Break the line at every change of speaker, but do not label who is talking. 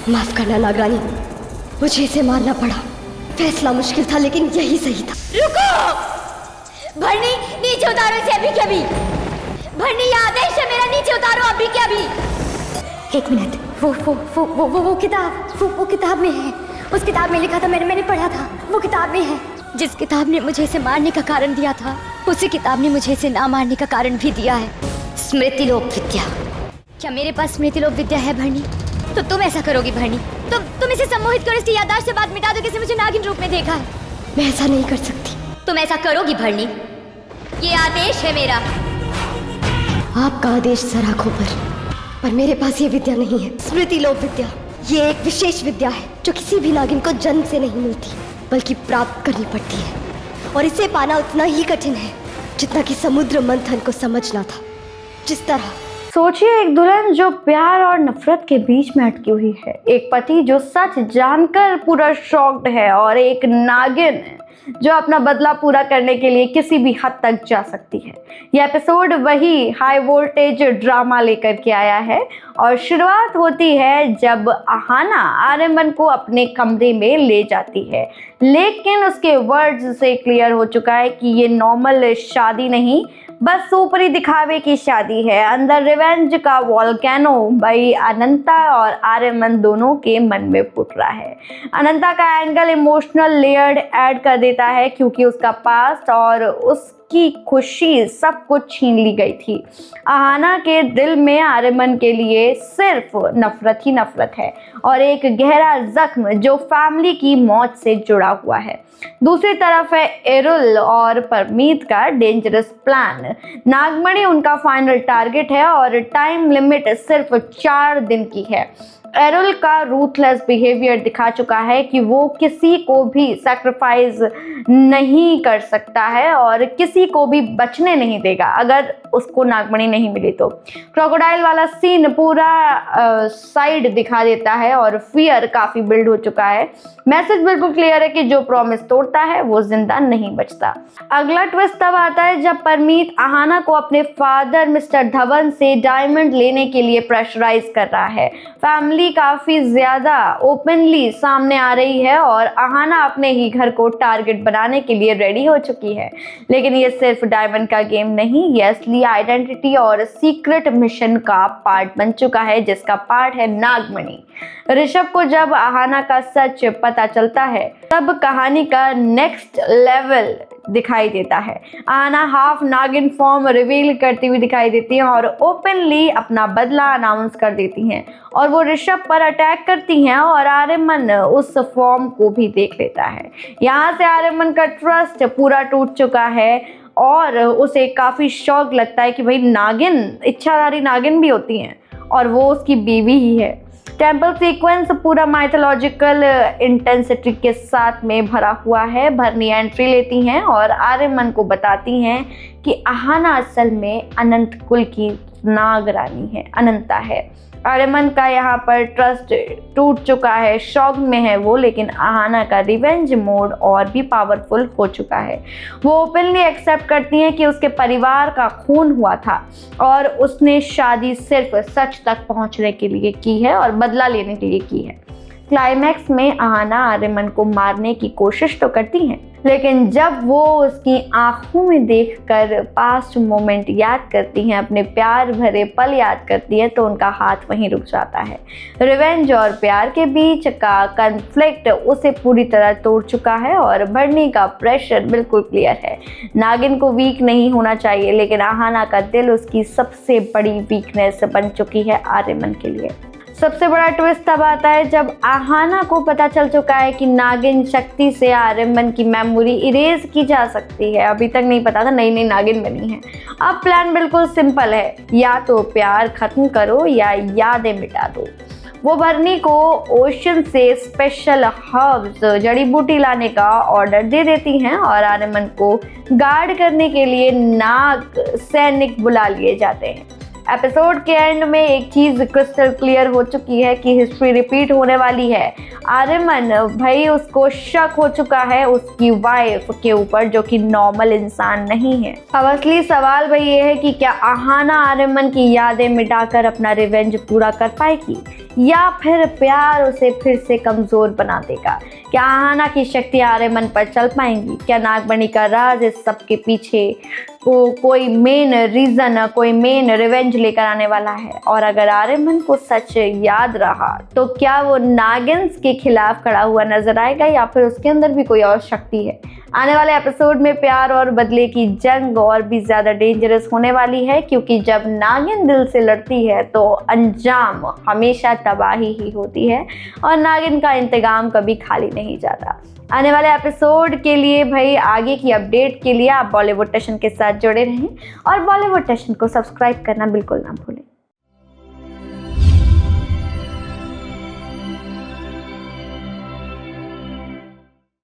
माफ करना नागरानी, मुझे इसे मारना पड़ा। फैसला मुश्किल था लेकिन यही सही था।
रुको! भरनी, नीचे उतारो इसे अभी के अभी। भरनी, ये आदेश है मेरा, नीचे उतारो अभी के अभी।
एक मिनट, वो किताब में है। उस किताब में लिखा था, मैंने पढ़ा था, वो किताब में है। जिस किताब ने मुझे इसे मारने का कारण दिया था, उसी किताब ने मुझे इसे ना मारने का कारण भी दिया है। स्मृतिलोक विद्या। क्या मेरे पास स्मृतिलोक विद्या है भरनी? तो तुम ऐसा करोगी भरनी? तुम इसे सम्मोहित करो, इसकी याददाश्त से बात मिटा दो, किसी मुझे नागिन रूप में देखा है। मैं ऐसा नहीं कर सकती।
तुम ऐसा करोगी भरनी? ये आदेश है मेरा।
आपका आदेश सर आंखों पर मेरे पास ये विद्या नहीं है। स्मृतिलोक विद्या ये एक विशेष विद्या है जो किसी भी नागिन को जन्म से नहीं मिलती, बल्कि प्राप्त करनी पड़ती है। और इसे पाना उतना ही कठिन है जितना कि समुद्र मंथन को समझना था। जिस तरह
सोचिए, एक दुल्हन जो प्यार और नफरत के बीच में अटकी हुई है, एक पति जो सच जानकर पूरा शॉक्ड है, और एक नागिन जो अपना बदला पूरा करने के लिए किसी भी हद तक जा सकती है। यह एपिसोड वही हाई वोल्टेज ड्रामा लेकर के आया है और शुरुआत होती है जब आहाना आर्यमन को अपने कमरे में ले जाती है, लेकिन उसके वर्ड्स से क्लियर हो चुका है कि ये नॉर्मल शादी नहीं, बस ऊपरी दिखावे की शादी है। अंदर रिवेंज का वॉल्केनो भाई अनंता और आर्यमन दोनों के मन में फूट रहा है। अनंता का एंगल इमोशनल लेयर्ड ऐड कर देता है क्योंकि उसका पास्ट और उसकी खुशी सब कुछ छीन ली गई थी। आहाना के दिल में आर्यमन के लिए सिर्फ नफरत ही नफरत है और एक गहरा जख्म जो फैमिली की मौत से जुड़ा हुआ है। दूसरी तरफ है एरुल और परमीत का डेंजरस प्लान। नागमणि उनका फाइनल टारगेट है और टाइम लिमिट सिर्फ 4 दिन की है। एरुल का रूथलेस बिहेवियर दिखा चुका है कि वो किसी को भी सैक्रिफाइस नहीं कर सकता है और किसी को भी बचने नहीं देगा अगर उसको नागमणि नहीं मिली तो। क्रोकोडाइल वाला सीन पूरा साइड दिखा देता है और फियर काफ़ी बिल्ड हो चुका है। मैसेज बिल्कुल क्लियर है कि जो प्रॉमिस तोड़ता है वो जिंदा नहीं बचता। अगला ट्विस्ट तब आता है जब परमीत आहाना को अपने फादर मिस्टर धवन से डायमंड लेने के लिए प्रेशराइज कर रहा है। फैमिली काफ़ी ज़्यादा ओपनली सामने आ रही है और आहाना अपने ही घर को टारगेट बनाने के लिए रेडी हो चुकी है। लेकिन ये सिर्फ डायमंड का गेम नहीं, ये असली आइडेंटिटी और सीक्रेट मिशन का पार्ट बन चुका है, जिसका पार्ट है नागमणि। ऋषभ को जब आहाना का सच पता चलता है तब कहानी का नेक्स्ट लेवल दिखाई देता है। आहाना हाफ नागिन फॉर्म रिवील करती हुई दिखाई देती हैं और ओपनली अपना बदला अनाउंस कर देती हैं और वो ऋषभ पर अटैक करती हैं और आर्यमन उस फॉर्म को भी देख लेता है। यहाँ से आर्यमन का ट्रस्ट पूरा टूट चुका है और उसे काफ़ी शौक लगता है कि भाई नागिन, इच्छाधारी नागिन भी होती हैं और वो उसकी बीवी ही है। टेम्पल सीक्वेंस पूरा माइथोलॉजिकल इंटेंसिटी के साथ में भरा हुआ है। भरनी एंट्री लेती हैं और आर्यमन को बताती हैं कि आहाना असल में अनंत कुल की नागरानी है, अनंता है। आर्यमन का यहाँ पर ट्रस्ट टूट चुका है, शॉक में है वो, लेकिन आहाना का रिवेंज मोड और भी पावरफुल हो चुका है। वो ओपनली एक्सेप्ट करती हैं कि उसके परिवार का खून हुआ था और उसने शादी सिर्फ सच तक पहुँचने के लिए की है और बदला लेने के लिए की है। क्लाइमैक्स में आहाना आर्यमन को मारने की कोशिश तो करती हैं, लेकिन जब वो उसकी आंखों में देखकर पास्ट मोमेंट याद करती हैं, अपने प्यार भरे पल याद करती हैं, तो उनका हाथ वहीं रुक जाता है। रिवेंज और प्यार के बीच का कन्फ्लिक्ट उसे पूरी तरह तोड़ चुका है और भरनी का प्रेशर बिल्कुल क्लियर है। नागिन को वीक नहीं होना चाहिए, लेकिन आहाना का दिल उसकी सबसे बड़ी वीकनेस बन चुकी है आर्यमन के लिए। सबसे बड़ा ट्विस्ट तब आता है जब आहाना को पता चल चुका है कि नागिन शक्ति से आर्यमन की मेमोरी इरेज की जा सकती है। अभी तक नहीं पता था, नई नई नागिन बनी है। अब प्लान बिल्कुल सिंपल है, या तो प्यार खत्म करो या यादें मिटा दो। वो भरनी को ओशन से स्पेशल हर्ब्स, जड़ी बूटी लाने का ऑर्डर दे देती हैं और आर्यमन को गार्ड करने के लिए नाग सैनिक बुला लिए जाते हैं। एपिसोड के एंड में एक चीज क्रिस्टल क्लियर हो चुकी है कि हिस्ट्री रिपीट होने वाली है। आर्यमन भाई उसको शक हो चुका है उसकी वाइफ के ऊपर, जो कि नॉर्मल इंसान नहीं है। अब असली सवाल भाई ये है कि क्या आहाना आर्यमन की यादें मिटाकर अपना रिवेंज पूरा कर पाएगी या फिर प्यार उसे फिर से कमजोर बना देगा। क्या आहाना की शक्ति आर्यमन पर चल पाएंगी? क्या नागमणि का राज इस सब के पीछे कोई मेन रीजन, कोई मेन रिवेंज लेकर आने वाला है? और अगर आर्यमन को सच याद रहा तो क्या वो नागिन्स के खिलाफ खड़ा हुआ नजर आएगा या फिर उसके अंदर भी कोई और शक्ति है? आने वाले एपिसोड में प्यार और बदले की जंग और भी ज्यादा डेंजरस होने वाली है, क्योंकि जब नागिन दिल से लड़ती है तो अंजाम हमेशा तबाही ही होती है और नागिन का इंतकाम कभी खाली नहीं जाता। आने वाले एपिसोड के लिए भाई आगे की अपडेट के लिए आप बॉलीवुड स्टेशन के साथ जुड़े रहें और बॉलीवुड स्टेशन को सब्सक्राइब करना बिल्कुल ना भूलें।